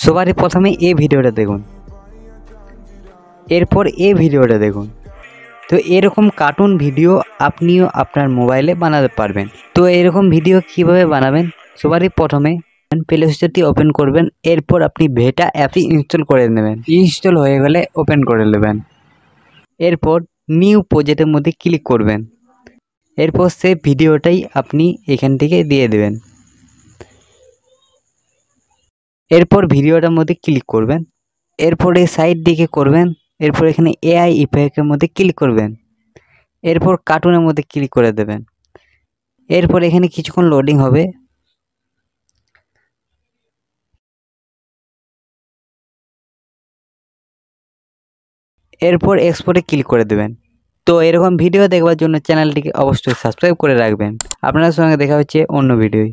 সবারই প্রথমে এই ভিডিওটা দেখুন, এরপর এই ভিডিওটা দেখুন। তো এরকম কার্টুন ভিডিও আপনিও আপনার মোবাইলে বানাতে পারবেন। তো এরকম ভিডিও কিভাবে বানাবেন, সবারই প্রথমে প্লে স্টোরটি ওপেন করবেন। এরপর আপনি ভেটা অ্যাপটি ইনস্টল করে নেবেন। ইনস্টল হয়ে গেলে ওপেন করে নেবেন। এরপর নিউ প্রজেক্টের মধ্যে ক্লিক করবেন। এরপর সেই ভিডিওটাই আপনি এখান থেকে দিয়ে দেবেন। এরপর ভিডিওটার মধ্যে ক্লিক করবেন। এরপরে সাইড দিকে করবেন। এরপর এখানে এআই ইফেক্টের মধ্যে ক্লিক করবেন। এরপর কার্টুনের মধ্যে ক্লিক করে দেবেন। এরপর এখানে কিছুক্ষণ লোডিং হবে। এরপর এক্সপোর্টে ক্লিক করে দেবেন। তো এরকম ভিডিও দেখবার জন্য চ্যানেলটিকে অবশ্যই সাবস্ক্রাইব করে রাখবেন। আপনার সঙ্গে দেখা হচ্ছে অন্য ভিডিওয়।